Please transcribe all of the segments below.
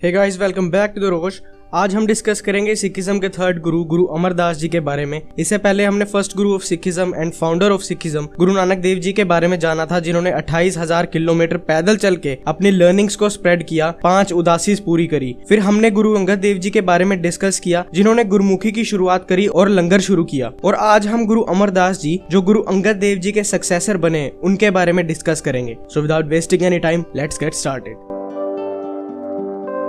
Hey guys, welcome back to the रोश। आज हम डिस्कस करेंगे सिखिज्म के थर्ड गुरु गुरु अमरदास जी के बारे में। इससे पहले हमने first Guru of Sikhism and founder of Sikhism Guru Nanak Dev ji के बारे में जाना था, जिन्होंने 28,000 किलोमीटर पैदल चल के अपनी लर्निंग्स को स्प्रेड किया, 5 उदासीज पूरी करी। फिर हमने गुरु अंगद देव जी के बारे में डिस्कस किया, जिन्होंने गुरुमुखी की शुरुआत करी और लंगर शुरू किया। और आज हम गुरु अमरदास जी, जो गुरु अंगद देव जी के सक्सेसर बने, उनके बारे में डिस्कस करेंगे। So without wasting any time, let's get started.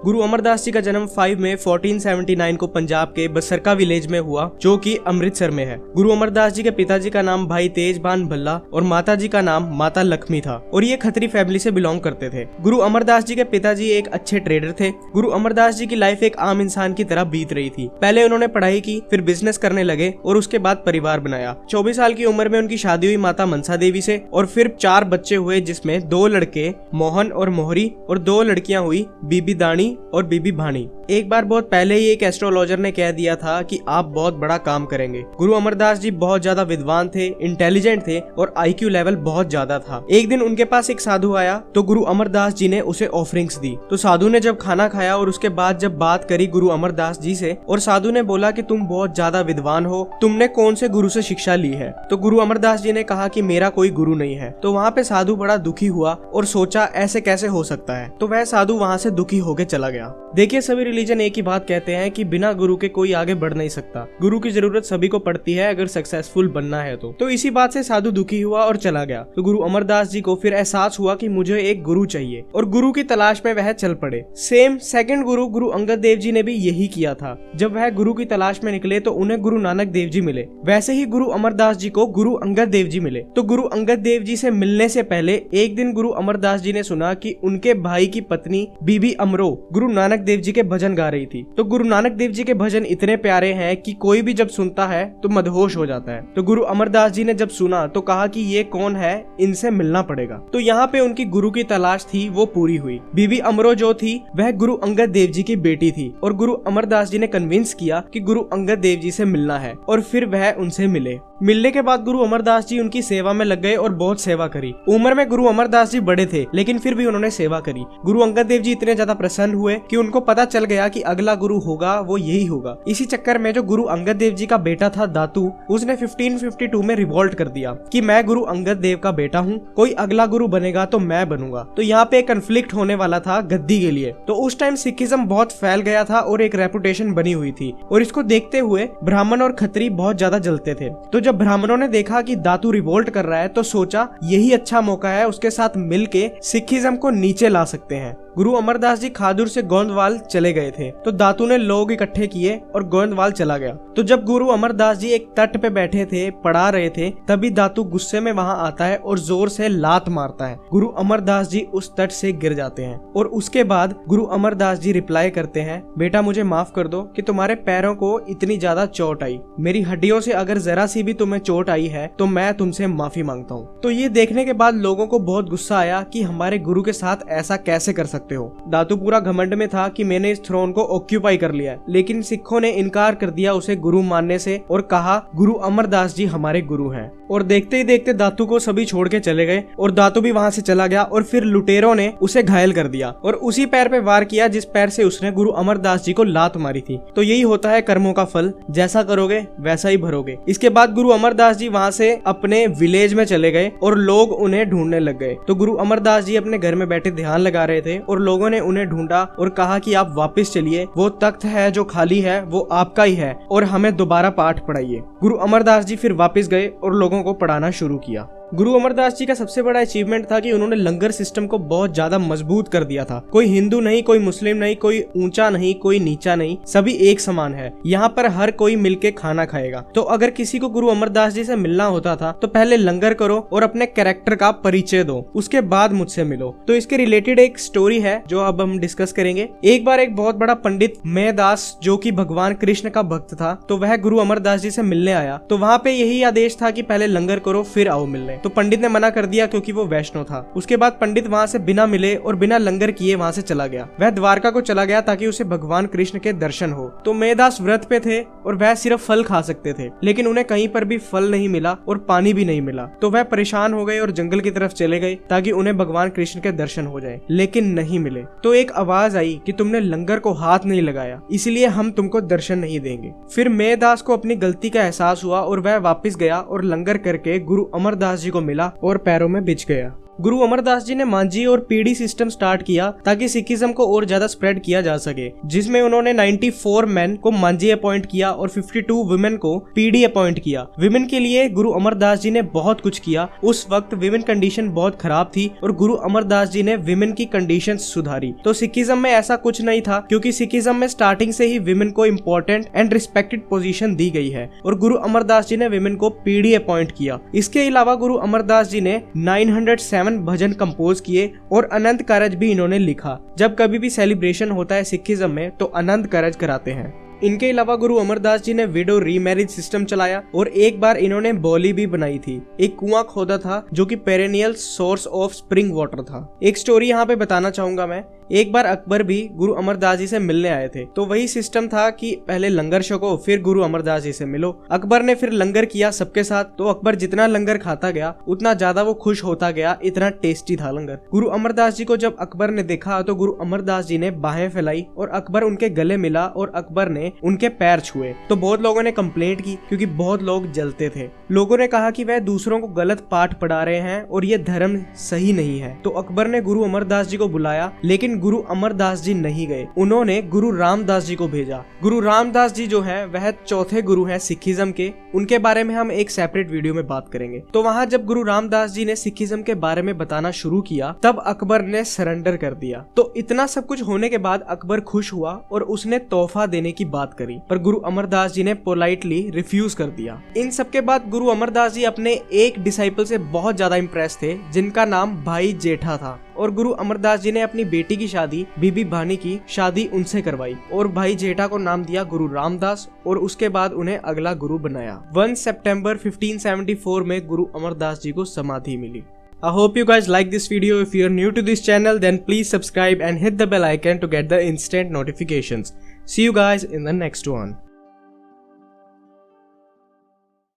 गुरु अमरदास जी का जन्म 5 मई 1479 को पंजाब के बसरका विलेज में हुआ, जो कि अमृतसर में है। गुरु अमरदास जी के पिताजी का नाम भाई तेजबान भल्ला और माता जी का नाम माता लक्ष्मी था, और ये खत्री फैमिली से बिलोंग करते थे। गुरु अमरदास जी के पिताजी एक अच्छे ट्रेडर थे। गुरु अमरदास जी की लाइफ एक आम इंसान की तरह बीत रही थी। पहले उन्होंने पढ़ाई की, फिर बिजनेस करने लगे और उसके बाद परिवार बनाया। 24 साल की उम्र में उनकी शादी हुई माता मनसा देवी से, और फिर 4 बच्चे हुए, जिसमें 2 लड़के मोहन और मोहरी और 2 लड़कियां हुई, बीबी दानी और बीबी भानी। एक बार बहुत पहले ही एक एस्ट्रोलॉजर ने कह दिया था कि आप बहुत बड़ा काम करेंगे। गुरु अमरदास जी बहुत ज्यादा विद्वान थे, इंटेलिजेंट थे और IQ लेवल बहुत ज्यादा था। एक दिन उनके पास एक साधु आया, तो गुरु अमरदास जी ने उसे ऑफरिंग्स दी। तो साधु ने जब खाना खाया और उसके बाद जब बात करी गुरु अमरदास जी से, और साधु ने बोला कि तुम बहुत ज्यादा विद्वान हो, तुमने कौन से गुरु से शिक्षा ली है? तो गुरु अमरदास जी ने कहा कि मेरा कोई गुरु नहीं है। तो वहाँ पे साधु बड़ा दुखी हुआ और सोचा ऐसे कैसे हो सकता है। तो वह साधु वहाँ से दुखी होकर चला गया। देखिए, सभी रिलीजन एक ही बात कहते हैं कि बिना गुरु के कोई आगे बढ़ नहीं सकता। गुरु की जरूरत सभी को पड़ती है अगर सक्सेसफुल बनना है तो इसी बात से साधु दुखी हुआ और चला गया। तो गुरु अमरदास जी को फिर एहसास हुआ कि मुझे एक गुरु चाहिए, और गुरु की तलाश में वह चल पड़े। सेम सेकंड गुरु गुरु अंगद देव जी ने भी यही किया था। जब वह गुरु की तलाश में निकले तो उन्हें गुरु नानक देव जी मिले। वैसे ही गुरु अमरदास जी को गुरु अंगद देव जी मिले। तो गुरु अंगद देव जी से मिलने से पहले एक दिन गुरु अमरदास जी ने सुना कि उनके भाई की पत्नी बीबी अमरो गुरु नानक देव जी के भजन गा रही थी। तो गुरु नानक देव जी के भजन इतने प्यारे हैं कि कोई भी जब सुनता है तो मदहोश हो जाता है। तो गुरु अमरदास जी ने जब सुना तो कहा कि ये कौन है, इनसे मिलना पड़ेगा। तो यहाँ पे उनकी गुरु की तलाश थी, वो पूरी हुई। बीबी अमरो जो थी वह गुरु अंगद देव जी की बेटी थी, और गुरु अमरदास जी ने कन्विंस किया कि गुरु अंगद देव जी से मिलना है, और फिर वह उनसे मिले। मिलने के बाद गुरु अमरदास जी उनकी सेवा में लग गए और बहुत सेवा करी। उम्र में गुरु अमरदास जी बड़े थे, लेकिन फिर भी उन्होंने सेवा करी। गुरु अंगद देव जी इतने ज्यादा प्रसन्न हुए कि उनको पता चल गया कि अगला गुरु होगा वो यही होगा। इसी चक्कर में जो गुरु अंगद देव जी का बेटा था दातू, उसने 1552 में रिवोल्ट कर दिया कि मैं गुरु अंगद देव का बेटा हूँ, कोई अगला गुरु बनेगा तो मैं बनूंगा। तो यहाँ पे एक कन्फ्लिक्ट होने वाला था गद्दी के लिए। तो उस टाइम सिखिज्म बहुत फैल गया था और एक रेपुटेशन बनी हुई थी, और इसको देखते हुए ब्राह्मण और खत्री बहुत ज्यादा जलते थे। तो जब ब्राह्मणों ने देखा कि दातू रिवोल्ट कर रहा है, तो सोचा यही अच्छा मौका है, उसके साथ मिलके सिखिज्म को नीचे ला सकते हैं। गुरु अमरदास जी खादुर से गोंदवाल चले गए थे। तो दातू ने लोग इकट्ठे किए और गोंदवाल चला गया। तो जब गुरु अमरदास जी एक तट पे बैठे थे, पढ़ा रहे थे, तभी दातू गुस्से में वहां आता है और जोर से लात मारता है। गुरु अमरदास जी उस तट से गिर जाते हैं, और उसके बाद गुरु अमरदास जी रिप्लाई करते हैं, बेटा मुझे माफ कर दो कि तुम्हारे पैरों को इतनी ज्यादा चोट आई। मेरी हड्डियों से अगर जरा सी भी तुम्हें चोट आई है तो मैं तुमसे माफी मांगता हूँ। तो ये देखने के बाद लोगों को बहुत गुस्सा आया कि हमारे गुरु के साथ ऐसा कैसे कर सकते हो। दातू पूरा घमंड में था कि मैंने इस थ्रोन को ऑक्यूपाई कर लिया, लेकिन सिखों ने इनकार कर दिया उसे गुरु मानने से, और कहा गुरु अमरदास जी हमारे गुरु हैं। और देखते ही देखते दातू को सभी छोड़ के चले गए, और दातू भी वहां से चला गया। और फिर लुटेरों ने उसे घायल कर दिया और उसी पैर पे वार किया जिस पैर से उसने गुरु अमरदास जी को लात मारी थी। तो यही होता है कर्मों का फल, जैसा करोगे वैसा ही भरोगे। इसके बाद गुरु अमरदास जी वहां से अपने विलेज में चले गए और लोग उन्हें ढूंढने लग गए। तो गुरु अमरदास जी अपने घर में बैठे ध्यान लगा रहे थे, और लोगों ने उन्हें ढूंढा और कहा कि आप वापस चलिए, वो तख्त है जो खाली है वो आपका ही है, और हमें दोबारा पाठ पढ़ाइए। गुरु अमरदास जी फिर वापस गए और लोगों को पढ़ाना शुरू किया। गुरु अमरदास जी का सबसे बड़ा अचीवमेंट था कि उन्होंने लंगर सिस्टम को बहुत ज्यादा मजबूत कर दिया था। कोई हिंदू नहीं, कोई मुस्लिम नहीं, कोई ऊंचा नहीं, कोई नीचा नहीं, सभी एक समान है। यहाँ पर हर कोई मिलके खाना खाएगा। तो अगर किसी को गुरु अमरदास जी से मिलना होता था तो पहले लंगर करो और अपने कैरेक्टर का परिचय दो, उसके बाद मुझसे मिलो। तो इसके रिलेटेड एक स्टोरी है जो अब हम डिस्कस करेंगे। एक बार एक बहुत बड़ा पंडित मेहदास, जो कि भगवान कृष्ण का भक्त था, तो वह गुरु अमरदास जी से मिलने आया। तो वहाँ पे यही आदेश था कि पहले लंगर करो फिर आओ मिलने। तो पंडित ने मना कर दिया क्योंकि वो वैष्णव था। उसके बाद पंडित वहाँ से बिना मिले और बिना लंगर किए वहाँ से चला गया। वह द्वारका को चला गया ताकि उसे भगवान कृष्ण के दर्शन हो। तो मेदास व्रत पे थे और वह सिर्फ फल खा सकते थे, लेकिन उन्हें कहीं पर भी फल नहीं मिला और पानी भी नहीं मिला। तो वह परेशान हो गए और जंगल की तरफ चले गए ताकि उन्हें भगवान कृष्ण के दर्शन हो जाए, लेकिन नहीं मिले। तो एक आवाज आई कि तुमने लंगर को हाथ नहीं लगाया, इसलिए हम तुमको दर्शन नहीं देंगे। फिर मेदास को अपनी गलती का एहसास हुआ और वह वापस गया और लंगर करके गुरु अमरदास जी को मिला और पैरों में बिछ गया। गुरु अमरदास जी ने मांझी और पीढ़ी सिस्टम स्टार्ट किया ताकि सिखिज्म को और ज्यादा स्प्रेड किया जा सके, जिसमें उन्होंने 94 मैन को मांझी अपॉइंट किया और 52 वुमेन को पीढ़ी अपॉइंट किया। विमेन के लिए गुरु अमरदास जी ने बहुत कुछ किया। उस वक्त विमेन कंडीशन बहुत खराब थी और गुरु अमरदास जी ने विमेन की कंडीशन सुधारी। तो सिखिज्म में ऐसा कुछ नहीं था, क्योंकि सिखिज्म में स्टार्टिंग से ही विमेन को इम्पोर्टेंट एंड रिस्पेक्टेड पोजीशन दी गई है और गुरु अमरदास जी ने विमेन को पीढ़ी अपॉइंट किया। इसके अलावा गुरु अमरदास जी ने 907 भजन कंपोज किए और अनंत कारज भी इन्होंने लिखा। जब कभी भी सेलिब्रेशन होता है सिखिज्म में तो अनंत कारज कराते हैं। इनके अलावा गुरु अमरदास जी ने विडो रीमैरिज सिस्टम चलाया और एक बार इन्होंने बोली भी बनाई थी। एक कुआं खोदा था जो कि perennial source of spring water था। एक स्टोरी यहाँ पे बताना चाहूंगा मैं। एक बार अकबर भी गुरु अमरदास जी से मिलने आए थे, तो वही सिस्टम था कि पहले लंगर छको फिर गुरु अमरदास जी से मिलो। अकबर ने फिर लंगर किया सबके साथ, तो अकबर जितना लंगर खाता गया उतना ज्यादा वो खुश होता गया, इतना टेस्टी था लंगर। गुरु अमरदास जी को जब अकबर ने देखा तो गुरु अमरदास जी ने बाहें फैलाई और अकबर उनके गले मिला और अकबर ने उनके पैर छुए। तो बहुत लोगों ने कंप्लेंट की क्योंकि बहुत लोग जलते थे। लोगों ने कहा कि वह दूसरों को गलत पाठ पढ़ा रहे हैं और ये धर्म सही नहीं है। तो अकबर ने गुरु अमरदास जी को बुलाया, लेकिन गुरु अमरदास जी नहीं गए। उन्होंने गुरु रामदास जी को भेजा। गुरु रामदास जी जो है वह चौथे गुरु हैं सिखिज्म के। उनके बारे में हम एक सेपरेट वीडियो में बात करेंगे। तो वहाँ जब गुरु रामदास जी ने सिखिज्म के बारे में बताना शुरू किया तब अकबर ने सरेंडर कर दिया। तो इतना सब कुछ होने के बाद अकबर खुश हुआ और उसने तोहफा देने की बात करी, पर गुरु अमरदास जी ने पोलाइटली रिफ्यूज कर दिया। इन सब के बाद गुरु अमरदास जी अपने एक डिसाइपल से बहुत ज्यादा इम्प्रेस थे जिनका नाम भाई जेठा था, और गुरु अमरदास जी ने अपनी बेटी की शादी बीबी भानी की शादी उनसे करवाई और भाई जेठा को नाम दिया गुरु रामदास और उसके बाद उन्हें अगला गुरु बनाया। 1 सितंबर 1574 में गुरु अमरदास जी को समाधि मिली। I hope you guys like this video. If you are new to this channel, then please subscribe and hit the bell icon to get the instant notifications. See you guys in the next one.